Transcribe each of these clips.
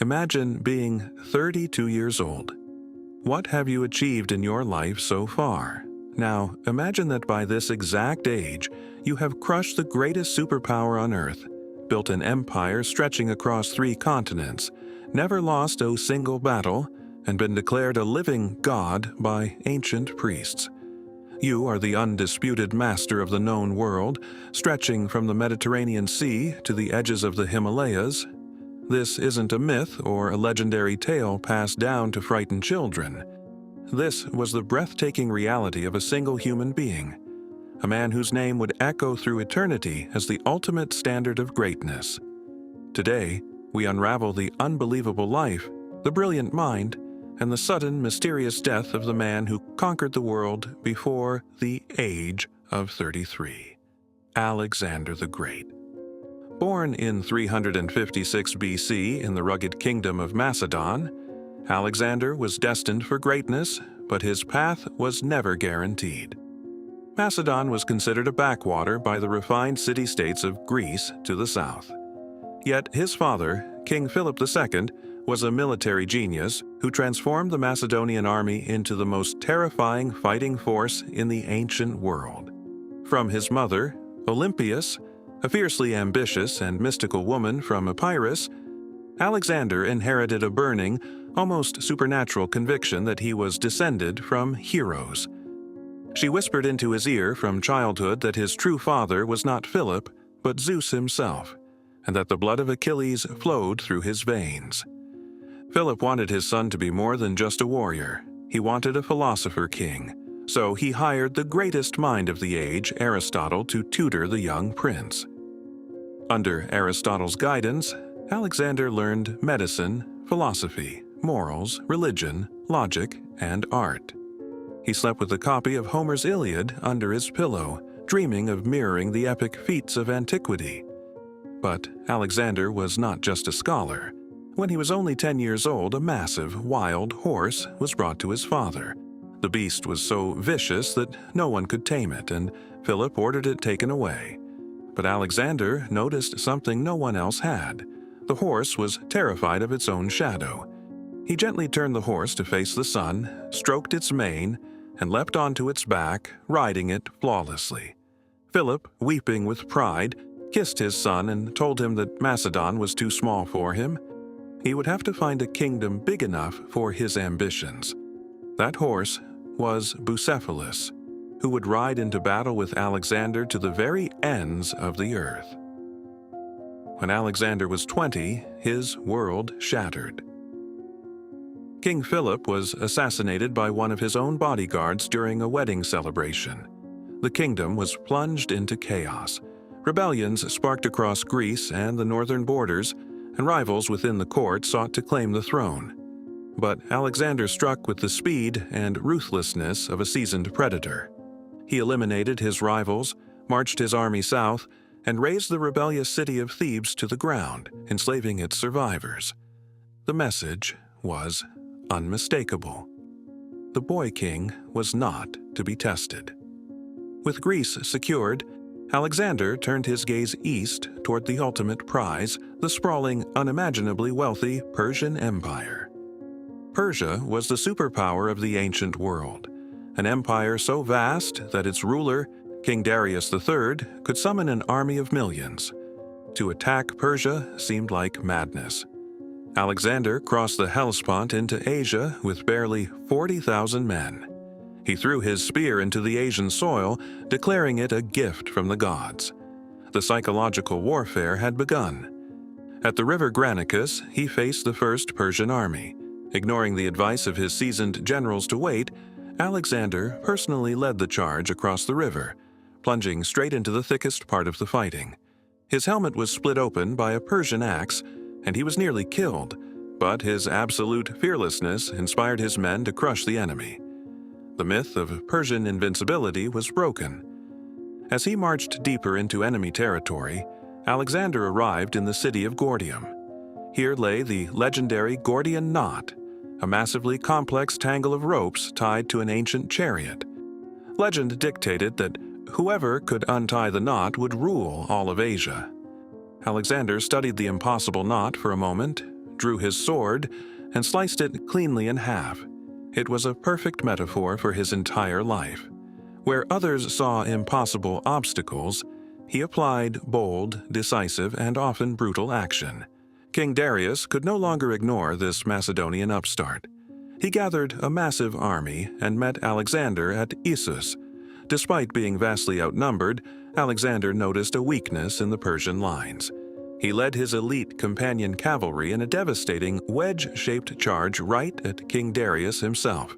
Imagine being 32 years old. What have you achieved in your life so far? Now, imagine that by this exact age, you have crushed the greatest superpower on Earth, built an empire stretching across 3 continents, never lost a single battle, and been declared a living god by ancient priests. You are the undisputed master of the known world, stretching from the Mediterranean Sea to the edges of the Himalayas. This isn't a myth or a legendary tale passed down to frighten children. This was the breathtaking reality of a single human being, a man whose name would echo through eternity as the ultimate standard of greatness. Today, we unravel the unbelievable life, the brilliant mind, and the sudden, mysterious death of the man who conquered the world before the age of 33, Alexander the Great. Born in 356 BC in the rugged kingdom of Macedon, Alexander was destined for greatness, but his path was never guaranteed. Macedon was considered a backwater by the refined city-states of Greece to the south. Yet his father, King Philip II, was a military genius who transformed the Macedonian army into the most terrifying fighting force in the ancient world. From his mother, Olympias, a fiercely ambitious and mystical woman from Epirus, Alexander inherited a burning, almost supernatural conviction that he was descended from heroes. She whispered into his ear from childhood that his true father was not Philip, but Zeus himself, and that the blood of Achilles flowed through his veins. Philip wanted his son to be more than just a warrior. He wanted a philosopher king, so he hired the greatest mind of the age, Aristotle, to tutor the young prince. Under Aristotle's guidance, Alexander learned medicine, philosophy, morals, religion, logic, and art. He slept with a copy of Homer's Iliad under his pillow, dreaming of mirroring the epic feats of antiquity. But Alexander was not just a scholar. When he was only 10 years old, a massive, wild horse was brought to his father. The beast was so vicious that no one could tame it, and Philip ordered it taken away. But Alexander noticed something no one else had. The horse was terrified of its own shadow. He gently turned the horse to face the sun, stroked its mane, and leapt onto its back, riding it flawlessly. Philip, weeping with pride, kissed his son and told him that Macedon was too small for him. He would have to find a kingdom big enough for his ambitions. That horse was Bucephalus, who would ride into battle with Alexander to the very ends of the earth. When Alexander was 20, his world shattered. King Philip was assassinated by one of his own bodyguards during a wedding celebration. The kingdom was plunged into chaos. Rebellions sparked across Greece and the northern borders, and rivals within the court sought to claim the throne. But Alexander struck with the speed and ruthlessness of a seasoned predator. He eliminated his rivals, marched his army south, and razed the rebellious city of Thebes to the ground, enslaving its survivors. The message was unmistakable. The boy king was not to be tested. With Greece secured, Alexander turned his gaze east toward the ultimate prize, the sprawling, unimaginably wealthy Persian Empire. Persia was the superpower of the ancient world, an empire so vast that its ruler, King Darius III, could summon an army of millions. To attack Persia seemed like madness. Alexander crossed the Hellespont into Asia with barely 40,000 men. He threw his spear into the Asian soil, declaring it a gift from the gods. The psychological warfare had begun. At the river Granicus, he faced the first Persian army. Ignoring the advice of his seasoned generals to wait, Alexander personally led the charge across the river, plunging straight into the thickest part of the fighting. His helmet was split open by a Persian axe, and he was nearly killed, but his absolute fearlessness inspired his men to crush the enemy. The myth of Persian invincibility was broken. As he marched deeper into enemy territory, Alexander arrived in the city of Gordium. Here lay the legendary Gordian Knot, a massively complex tangle of ropes tied to an ancient chariot. Legend dictated that whoever could untie the knot would rule all of Asia. Alexander studied the impossible knot for a moment, drew his sword and sliced it cleanly in half. It was a perfect metaphor for his entire life. Where others saw impossible obstacles, he applied bold, decisive, and often brutal action. King Darius could no longer ignore this Macedonian upstart. He gathered a massive army and met Alexander at Issus. Despite being vastly outnumbered, Alexander noticed a weakness in the Persian lines. He led his elite companion cavalry in a devastating wedge-shaped charge right at King Darius himself.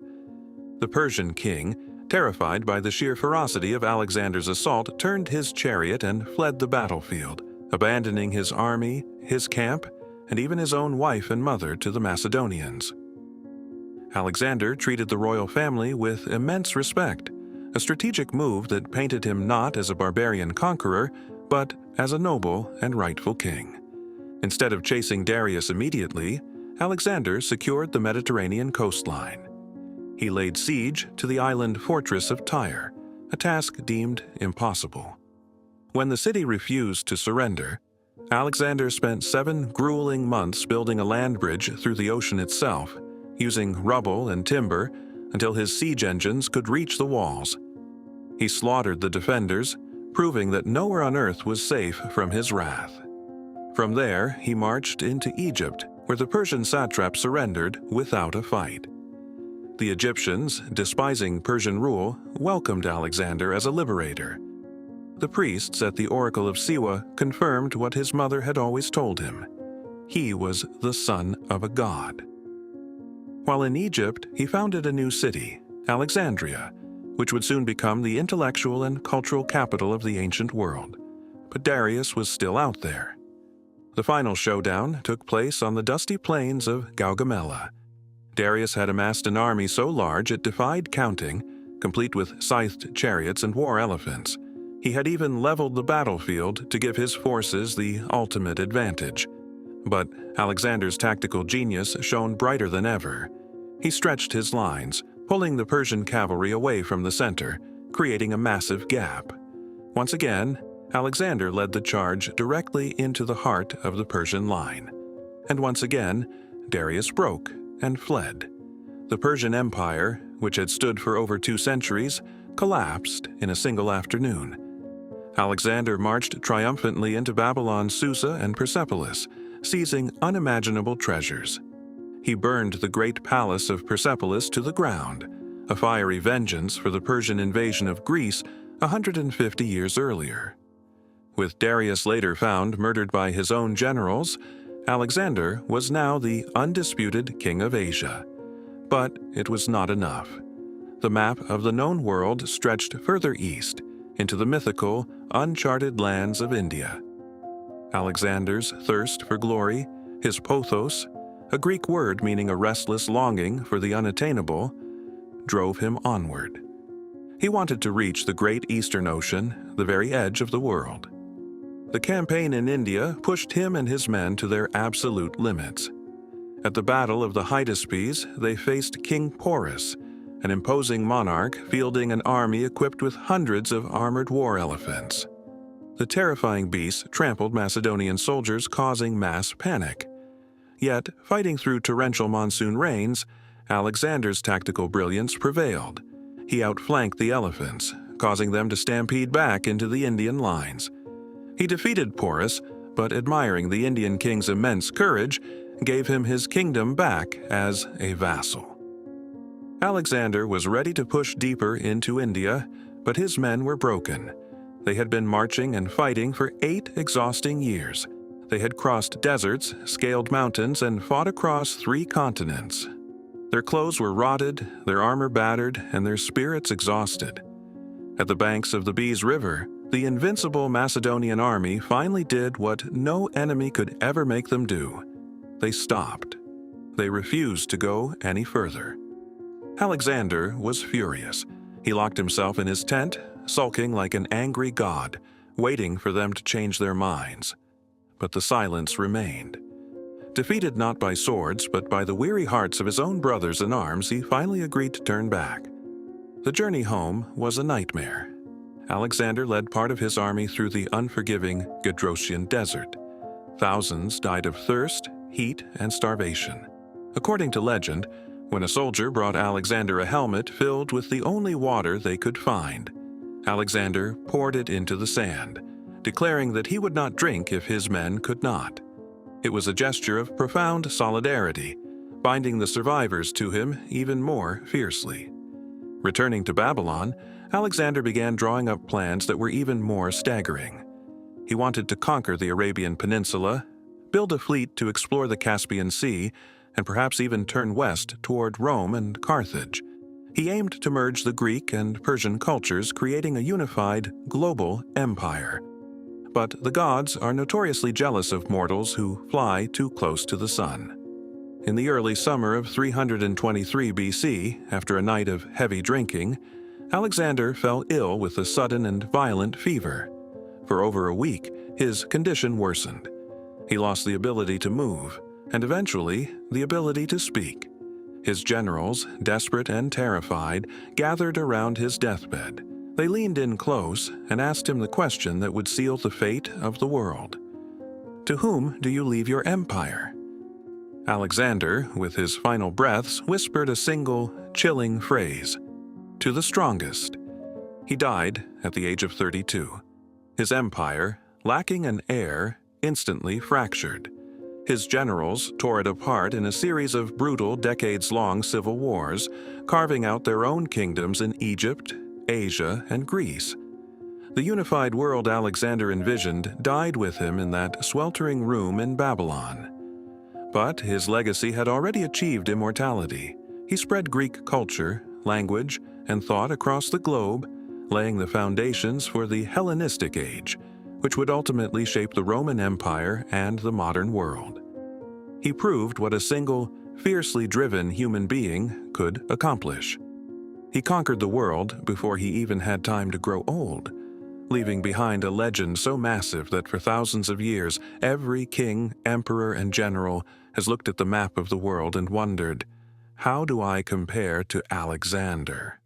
The Persian king, terrified by the sheer ferocity of Alexander's assault, turned his chariot and fled the battlefield, abandoning his army, his camp, and even his own wife and mother to the Macedonians. Alexander treated the royal family with immense respect, a strategic move that painted him not as a barbarian conqueror, but as a noble and rightful king. Instead of chasing Darius immediately, Alexander secured the Mediterranean coastline. He laid siege to the island fortress of Tyre, a task deemed impossible. When the city refused to surrender, Alexander spent 7 grueling months building a land bridge through the ocean itself, using rubble and timber until his siege engines could reach the walls. He slaughtered the defenders, proving that nowhere on earth was safe from his wrath. From there, he marched into Egypt, where the Persian satrap surrendered without a fight. The Egyptians, despising Persian rule, welcomed Alexander as a liberator. The priests at the Oracle of Siwa confirmed what his mother had always told him. He was the son of a god. While in Egypt, he founded a new city, Alexandria, which would soon become the intellectual and cultural capital of the ancient world. But Darius was still out there. The final showdown took place on the dusty plains of Gaugamela. Darius had amassed an army so large it defied counting, complete with scythed chariots and war elephants. He had even leveled the battlefield to give his forces the ultimate advantage. But Alexander's tactical genius shone brighter than ever. He stretched his lines, pulling the Persian cavalry away from the center, creating a massive gap. Once again, Alexander led the charge directly into the heart of the Persian line. And once again, Darius broke and fled. The Persian Empire, which had stood for over 2 centuries, collapsed in a single afternoon. Alexander marched triumphantly into Babylon, Susa, and Persepolis, seizing unimaginable treasures. He burned the great palace of Persepolis to the ground, a fiery vengeance for the Persian invasion of Greece 150 years earlier. With Darius later found murdered by his own generals, Alexander was now the undisputed king of Asia. But it was not enough. The map of the known world stretched further east, into the mythical, uncharted lands of India. Alexander's thirst for glory, his pothos, a Greek word meaning a restless longing for the unattainable, drove him onward. He wanted to reach the great Eastern Ocean, the very edge of the world. The campaign in India pushed him and his men to their absolute limits. At the Battle of the Hydaspes, they faced King Porus, an imposing monarch fielding an army equipped with hundreds of armored war elephants. The terrifying beasts trampled Macedonian soldiers, causing mass panic. Yet, fighting through torrential monsoon rains, Alexander's tactical brilliance prevailed. He outflanked the elephants, causing them to stampede back into the Indian lines. He defeated Porus, but admiring the Indian king's immense courage, gave him his kingdom back as a vassal. Alexander was ready to push deeper into India, but his men were broken. They had been marching and fighting for 8 exhausting years. They had crossed deserts, scaled mountains, and fought across 3 continents. Their clothes were rotted, their armor battered, and their spirits exhausted. At the banks of the Beas River, the invincible Macedonian army finally did what no enemy could ever make them do. They stopped. They refused to go any further. Alexander was furious. He locked himself in his tent, sulking like an angry god, waiting for them to change their minds. But the silence remained. Defeated not by swords, but by the weary hearts of his own brothers in arms, he finally agreed to turn back. The journey home was a nightmare. Alexander led part of his army through the unforgiving Gedrosian Desert. Thousands died of thirst, heat, and starvation. According to legend, when a soldier brought Alexander a helmet filled with the only water they could find, Alexander poured it into the sand, declaring that he would not drink if his men could not. It was a gesture of profound solidarity, binding the survivors to him even more fiercely. Returning to Babylon, Alexander began drawing up plans that were even more staggering. He wanted to conquer the Arabian Peninsula, build a fleet to explore the Caspian Sea, and perhaps even turn west toward Rome and Carthage. He aimed to merge the Greek and Persian cultures, creating a unified, global empire. But the gods are notoriously jealous of mortals who fly too close to the sun. In the early summer of 323 BC, after a night of heavy drinking, Alexander fell ill with a sudden and violent fever. For over a week, his condition worsened. He lost the ability to move, and eventually the ability to speak. His generals, desperate and terrified, gathered around his deathbed. They leaned in close and asked him the question that would seal the fate of the world. "To whom do you leave your empire?" Alexander, with his final breaths, whispered a single, chilling phrase: "To the strongest." He died at the age of 32. His empire, lacking an heir, instantly fractured. His generals tore it apart in a series of brutal, decades-long civil wars, carving out their own kingdoms in Egypt, Asia, and Greece. The unified world Alexander envisioned died with him in that sweltering room in Babylon. But his legacy had already achieved immortality. He spread Greek culture, language, and thought across the globe, laying the foundations for the Hellenistic Age, which would ultimately shape the Roman Empire and the modern world. He proved what a single, fiercely driven human being could accomplish. He conquered the world before he even had time to grow old, leaving behind a legend so massive that for thousands of years, every king, emperor, and general has looked at the map of the world and wondered, how do I compare to Alexander?